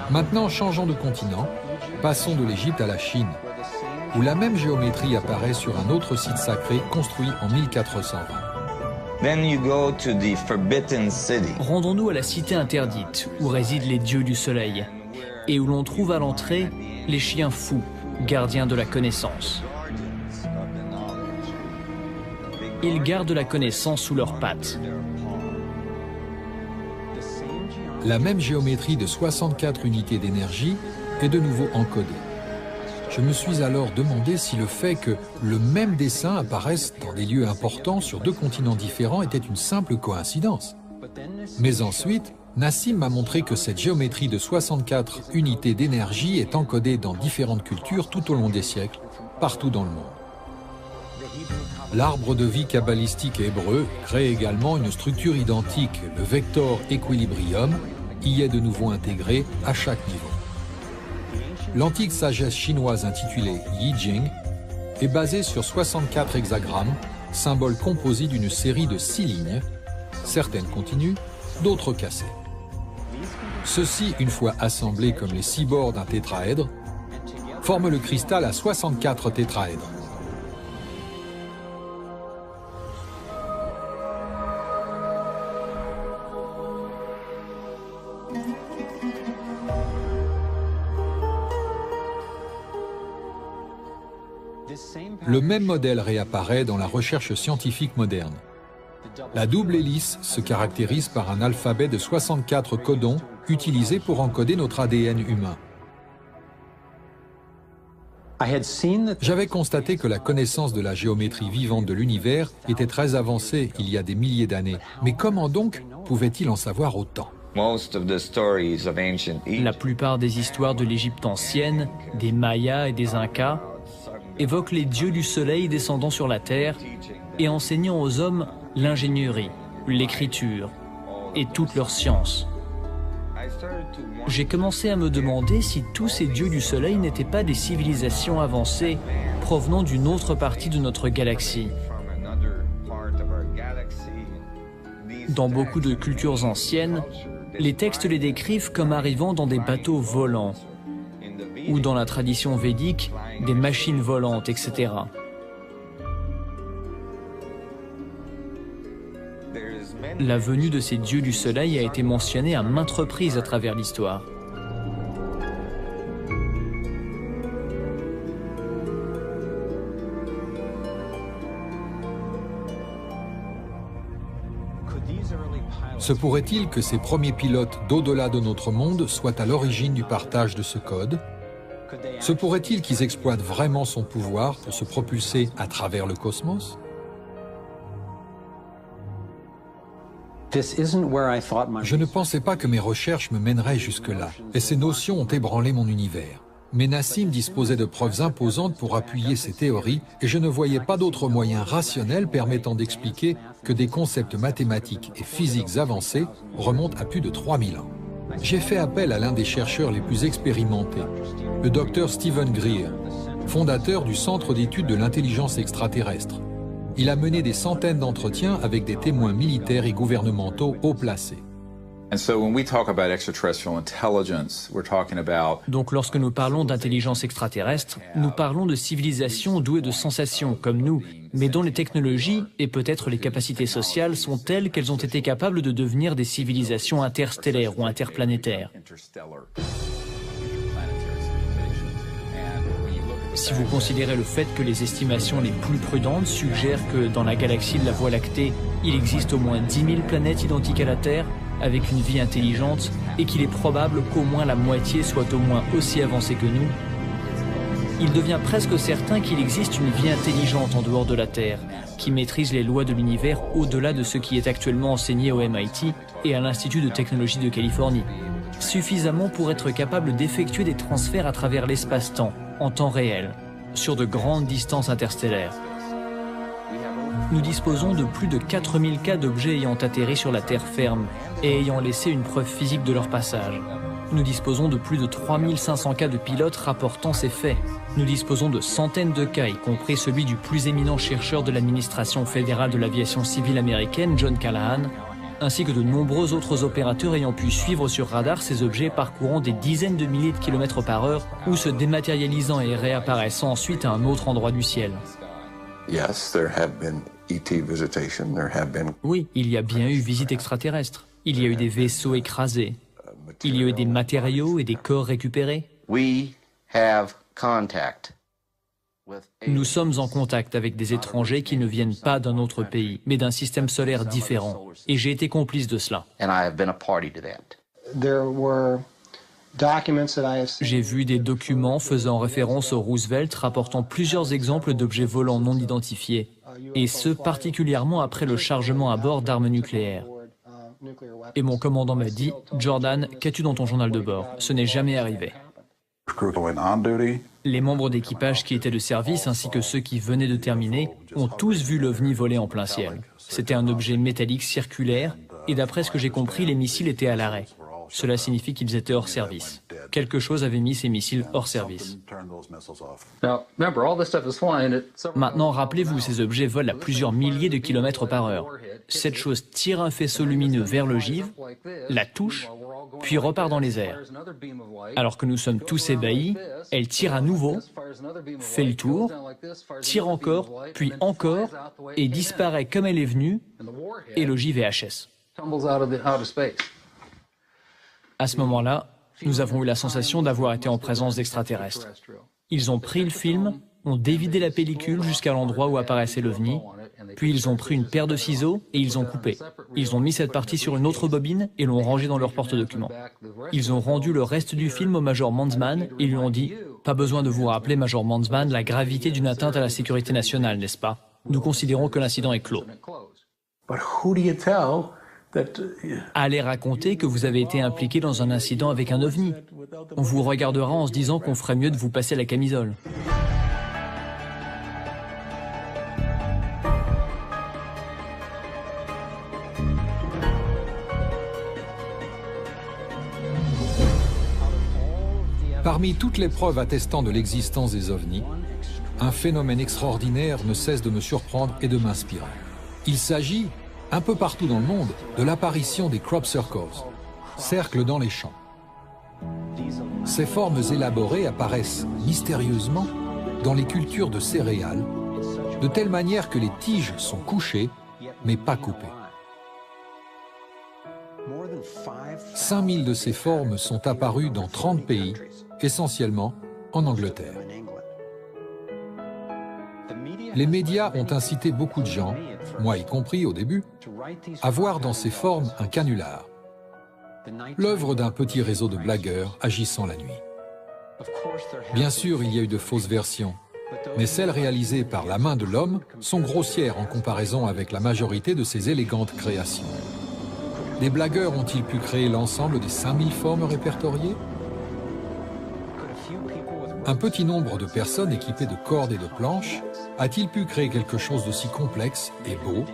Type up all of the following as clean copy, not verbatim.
Maintenant, changeons de continent, passons de l'Égypte à la Chine, où la même géométrie apparaît sur un autre site sacré construit en 1420. Then you go to the Forbidden City. Rendons-nous à la cité interdite, où résident les dieux du soleil, et où l'on trouve à l'entrée les chiens fous, gardiens de la connaissance. Ils gardent la connaissance sous leurs pattes. La même géométrie de 64 unités d'énergie est de nouveau encodée. Je me suis alors demandé si le fait que le même dessin apparaisse dans des lieux importants sur deux continents différents était une simple coïncidence. Mais ensuite, Nassim m'a montré que cette géométrie de 64 unités d'énergie est encodée dans différentes cultures tout au long des siècles, partout dans le monde. L'arbre de vie kabbalistique hébreu crée également une structure identique, le vector equilibrium, y est de nouveau intégré à chaque niveau. L'antique sagesse chinoise intitulée Yi Jing est basée sur 64 hexagrammes, symboles composés d'une série de 6 lignes, certaines continues, d'autres cassées. Ceux-ci, une fois assemblés comme les 6 bords d'un tétraèdre, forment le cristal à 64 tétraèdres. Le même modèle réapparaît dans la recherche scientifique moderne. La double hélice se caractérise par un alphabet de 64 codons utilisés pour encoder notre ADN humain. J'avais constaté que la connaissance de la géométrie vivante de l'univers était très avancée il y a des milliers d'années. Mais comment donc pouvait-il en savoir autant ? La plupart des histoires de l'Égypte ancienne, des Mayas et des Incas, évoquent les dieux du soleil descendant sur la terre et enseignant aux hommes l'ingénierie, l'écriture et toutes leurs sciences. J'ai commencé à me demander si tous ces dieux du soleil n'étaient pas des civilisations avancées provenant d'une autre partie de notre galaxie. Dans beaucoup de cultures anciennes, les textes les décrivent comme arrivant dans des bateaux volants, ou dans la tradition védique, des machines volantes, etc. La venue de ces dieux du soleil a été mentionnée à maintes reprises à travers l'histoire. Se pourrait-il que ces premiers pilotes d'au-delà de notre monde soient à l'origine du partage de ce code ? Se pourrait-il qu'ils exploitent vraiment son pouvoir pour se propulser à travers le cosmos ? Je ne pensais pas que mes recherches me mèneraient jusque-là, et ces notions ont ébranlé mon univers. Mais Nassim disposait de preuves imposantes pour appuyer ses théories, et je ne voyais pas d'autre moyen rationnel permettant d'expliquer que des concepts mathématiques et physiques avancés remontent à plus de 3000 ans. J'ai fait appel à l'un des chercheurs les plus expérimentés, le Dr Stephen Greer, fondateur du Centre d'études de l'intelligence extraterrestre. Il a mené des centaines d'entretiens avec des témoins militaires et gouvernementaux haut placés. Donc lorsque nous parlons d'intelligence extraterrestre, nous parlons de civilisations douées de sensations comme nous, mais dont les technologies et peut-être les capacités sociales sont telles qu'elles ont été capables de devenir des civilisations interstellaires ou interplanétaires. Si vous considérez le fait que les estimations les plus prudentes suggèrent que dans la galaxie de la Voie lactée, il existe au moins 10 000 planètes identiques à la Terre, avec une vie intelligente, et qu'il est probable qu'au moins la moitié soit au moins aussi avancée que nous, il devient presque certain qu'il existe une vie intelligente en dehors de la Terre, qui maîtrise les lois de l'univers au-delà de ce qui est actuellement enseigné au MIT et à l'Institut de technologie de Californie, suffisamment pour être capable d'effectuer des transferts à travers l'espace-temps, en temps réel, sur de grandes distances interstellaires. Nous disposons de plus de 4000 cas d'objets ayant atterri sur la Terre ferme et ayant laissé une preuve physique de leur passage. Nous disposons de plus de 3500 cas de pilotes rapportant ces faits. Nous disposons de centaines de cas, y compris celui du plus éminent chercheur de l'administration fédérale de l'aviation civile américaine, John Callahan, ainsi que de nombreux autres opérateurs ayant pu suivre sur radar ces objets parcourant des dizaines de milliers de kilomètres par heure ou se dématérialisant et réapparaissant ensuite à un autre endroit du ciel. Oui, il y a bien eu visite extraterrestre. Il y a eu des vaisseaux écrasés. Il y a eu des matériaux et des corps récupérés. Nous sommes en contact avec des étrangers qui ne viennent pas d'un autre pays, mais d'un système solaire différent. Et j'ai été complice de cela. J'ai vu des documents faisant référence au Roosevelt rapportant plusieurs exemples d'objets volants non identifiés, et ce particulièrement après le chargement à bord d'armes nucléaires. Et mon commandant m'a dit, « Jordan, qu'as-tu dans ton journal de bord? Ce n'est jamais arrivé. » Les membres d'équipage qui étaient de service ainsi que ceux qui venaient de terminer ont tous vu l'OVNI voler en plein ciel. C'était un objet métallique circulaire et d'après ce que j'ai compris, les missiles étaient à l'arrêt. Cela signifie qu'ils étaient hors service. Quelque chose avait mis ces missiles hors service. Maintenant, rappelez-vous, ces objets volent à plusieurs milliers de kilomètres par heure. Cette chose tire un faisceau lumineux vers l'ogive, la touche, puis repart dans les airs. Alors que nous sommes tous ébahis, elle tire à nouveau, fait le tour, tire encore, puis encore, et disparaît comme elle est venue, et l'ogive est HS. À ce moment-là, nous avons eu la sensation d'avoir été en présence d'extraterrestres. Ils ont pris le film, ont dévidé la pellicule jusqu'à l'endroit où apparaissait l'OVNI, puis ils ont pris une paire de ciseaux et ils ont coupé. Ils ont mis cette partie sur une autre bobine et l'ont rangée dans leur porte-documents. Ils ont rendu le reste du film au Major Mandsman et lui ont dit « Pas besoin de vous rappeler, Major Mandsman, la gravité d'une atteinte à la sécurité nationale, n'est-ce pas? Nous considérons que l'incident est clos. » Allez raconter que vous avez été impliqué dans un incident avec un OVNI. On vous regardera en se disant qu'on ferait mieux de vous passer la camisole. Parmi toutes les preuves attestant de l'existence des ovnis, un phénomène extraordinaire ne cesse de me surprendre et de m'inspirer. Il s'agit, un peu partout dans le monde, de l'apparition des crop circles, cercles dans les champs. Ces formes élaborées apparaissent mystérieusement dans les cultures de céréales, de telle manière que les tiges sont couchées, mais pas coupées. 5000 de ces formes sont apparues dans 30 pays, essentiellement en Angleterre. Les médias ont incité beaucoup de gens, moi y compris au début, à voir dans ces formes un canular, l'œuvre d'un petit réseau de blagueurs agissant la nuit. Bien sûr, il y a eu de fausses versions, mais celles réalisées par la main de l'homme sont grossières en comparaison avec la majorité de ces élégantes créations. Les blagueurs ont-ils pu créer l'ensemble des 5000 formes répertoriées? Un petit nombre de personnes équipées de cordes et de planches a-t-il pu créer quelque chose d'aussi complexe et beau,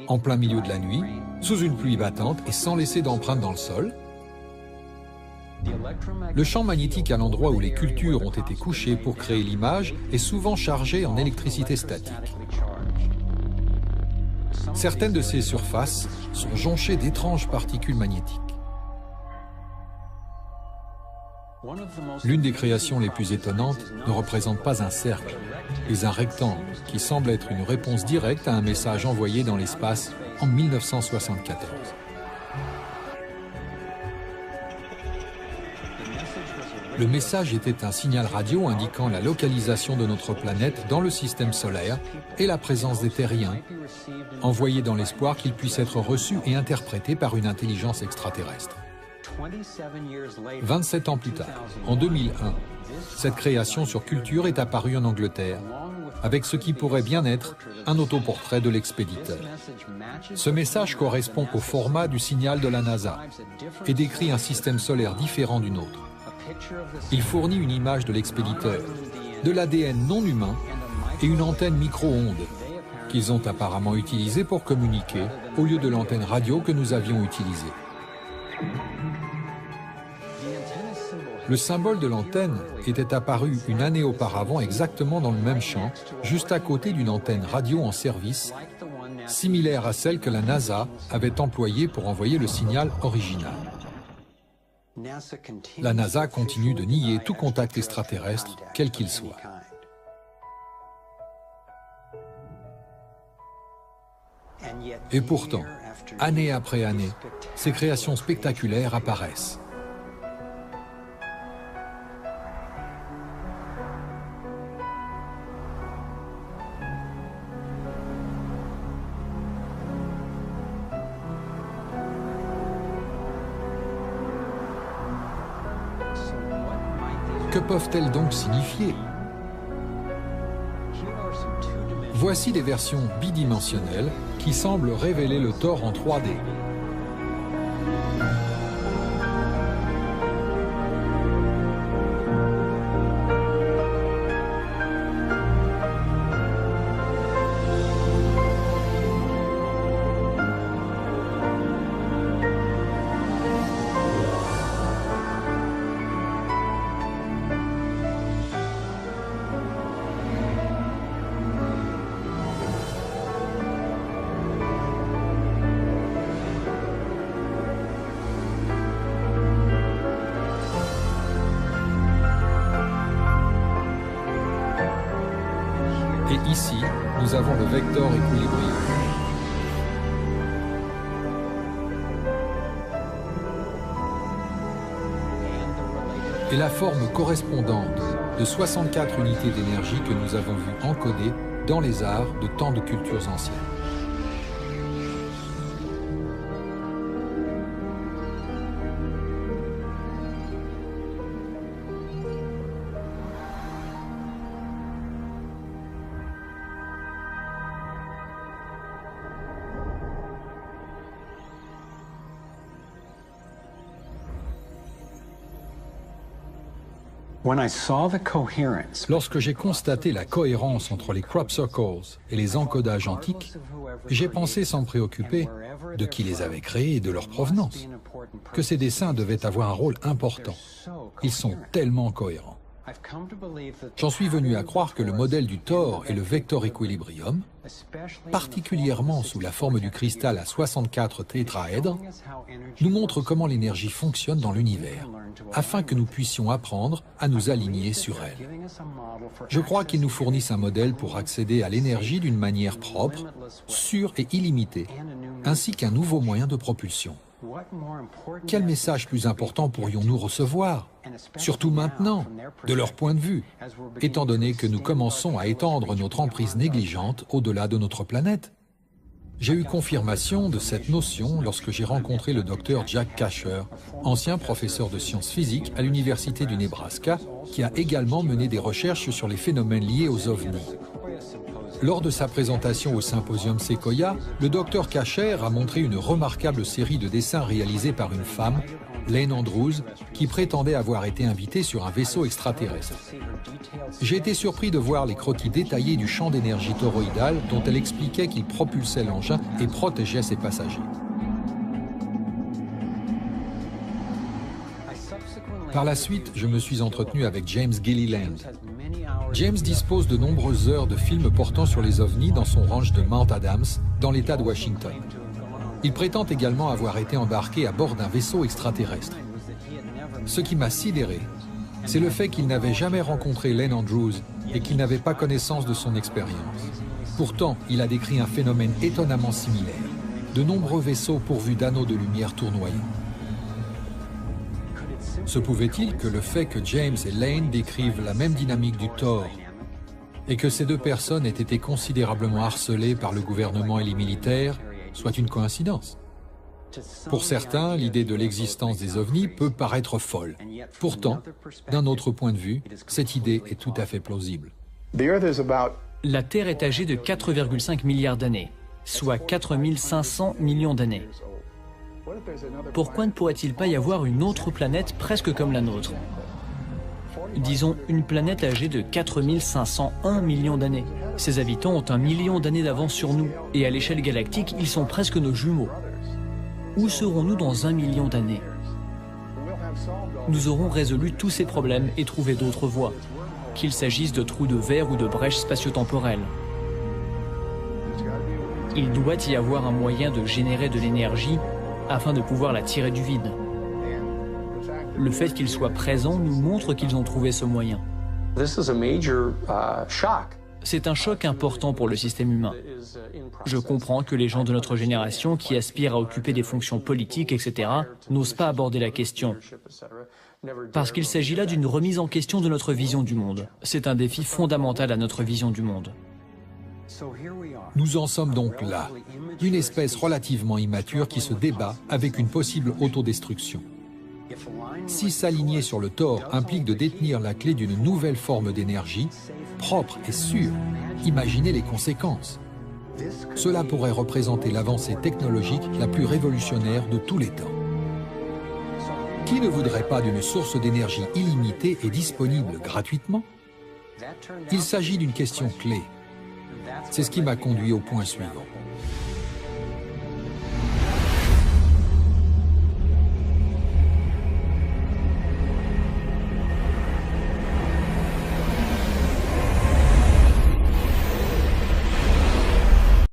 en plein milieu de la nuit, sous une pluie battante et sans laisser d'empreinte dans le sol? Le champ magnétique à l'endroit où les cultures ont été couchées pour créer l'image est souvent chargé en électricité statique. Certaines de ces surfaces sont jonchées d'étranges particules magnétiques. L'une des créations les plus étonnantes ne représente pas un cercle, mais un rectangle qui semble être une réponse directe à un message envoyé dans l'espace en 1974. Le message était un signal radio indiquant la localisation de notre planète dans le système solaire et la présence des terriens, envoyé dans l'espoir qu'il puisse être reçu et interprété par une intelligence extraterrestre. 27 ans plus tard, en 2001, cette création sur culture est apparue en Angleterre, avec ce qui pourrait bien être un autoportrait de l'expéditeur. Ce message correspond au format du signal de la NASA et décrit un système solaire différent du nôtre. Il fournit une image de l'expéditeur, de l'ADN non humain et une antenne micro-ondes qu'ils ont apparemment utilisée pour communiquer au lieu de l'antenne radio que nous avions utilisée. Le symbole de l'antenne était apparu une année auparavant exactement dans le même champ, juste à côté d'une antenne radio en service, similaire à celle que la NASA avait employée pour envoyer le signal original. La NASA continue de nier tout contact extraterrestre, quel qu'il soit. Et pourtant, année après année, ces créations spectaculaires apparaissent. Que peuvent-elles donc signifier? Voici des versions bidimensionnelles qui semblent révéler le Thor en 3D. Et ici, nous avons le vecteur équilibrium. Et la forme correspondante de 64 unités d'énergie que nous avons vues encodées dans les arts de tant de cultures anciennes. Lorsque j'ai constaté la cohérence entre les crop circles et les encodages antiques, j'ai pensé sans me préoccuper de qui les avait créés et de leur provenance, que ces dessins devaient avoir un rôle important. Ils sont tellement cohérents. J'en suis venu à croire que le modèle du Thor et le vector équilibrium, particulièrement sous la forme du cristal à 64 tétraèdres, nous montrent comment l'énergie fonctionne dans l'univers, afin que nous puissions apprendre à nous aligner sur elle. Je crois qu'ils nous fournissent un modèle pour accéder à l'énergie d'une manière propre, sûre et illimitée, ainsi qu'un nouveau moyen de propulsion. Quel message plus important pourrions-nous recevoir, surtout maintenant, de leur point de vue, étant donné que nous commençons à étendre notre emprise négligente au-delà de notre planète? J'ai eu confirmation de cette notion lorsque j'ai rencontré le docteur Jack Kasher, ancien professeur de sciences physiques à l'Université du Nebraska, qui a également mené des recherches sur les phénomènes liés aux ovnis. Lors de sa présentation au symposium Sequoia, le docteur Kasher a montré une remarquable série de dessins réalisés par une femme, Lane Andrews, qui prétendait avoir été invitée sur un vaisseau extraterrestre. J'ai été surpris de voir les croquis détaillés du champ d'énergie toroïdal dont elle expliquait qu'il propulsait l'engin et protégeait ses passagers. Par la suite, je me suis entretenu avec James Gilliland. James dispose de nombreuses heures de films portant sur les ovnis dans son ranch de Mount Adams, dans l'État de Washington. Il prétend également avoir été embarqué à bord d'un vaisseau extraterrestre. Ce qui m'a sidéré, c'est le fait qu'il n'avait jamais rencontré Lane Andrews et qu'il n'avait pas connaissance de son expérience. Pourtant, il a décrit un phénomène étonnamment similaire, de nombreux vaisseaux pourvus d'anneaux de lumière tournoyants. Se pouvait-il que le fait que James et Lane décrivent la même dynamique du Thor et que ces deux personnes aient été considérablement harcelées par le gouvernement et les militaires soit une coïncidence? Pour certains, l'idée de l'existence des ovnis peut paraître folle. Pourtant, d'un autre point de vue, cette idée est tout à fait plausible. La Terre est âgée de 4,5 milliards d'années, soit 4500 millions d'années. Pourquoi ne pourrait-il pas y avoir une autre planète presque comme la nôtre? Disons une planète âgée de 4501 millions d'années. Ses habitants ont 1 million d'années d'avance sur nous, et à l'échelle galactique, ils sont presque nos jumeaux. Où serons-nous dans 1 million d'années? Nous aurons résolu tous ces problèmes et trouvé d'autres voies, qu'il s'agisse de trous de verre ou de brèches spatio-temporelles. Il doit y avoir un moyen de générer de l'énergie afin de pouvoir la tirer du vide. Le fait qu'ils soient présents nous montre qu'ils ont trouvé ce moyen. C'est un choc important pour le système humain. Je comprends que les gens de notre génération qui aspirent à occuper des fonctions politiques, etc., n'osent pas aborder la question. Parce qu'il s'agit là d'une remise en question de notre vision du monde. C'est un défi fondamental à notre vision du monde. Nous en sommes donc là, une espèce relativement immature qui se débat avec une possible autodestruction. Si s'aligner sur le tort implique de détenir la clé d'une nouvelle forme d'énergie, propre et sûre, imaginez les conséquences. Cela pourrait représenter l'avancée technologique la plus révolutionnaire de tous les temps. Qui ne voudrait pas d'une source d'énergie illimitée et disponible gratuitement? Il s'agit d'une question clé. C'est ce qui m'a conduit au point suivant.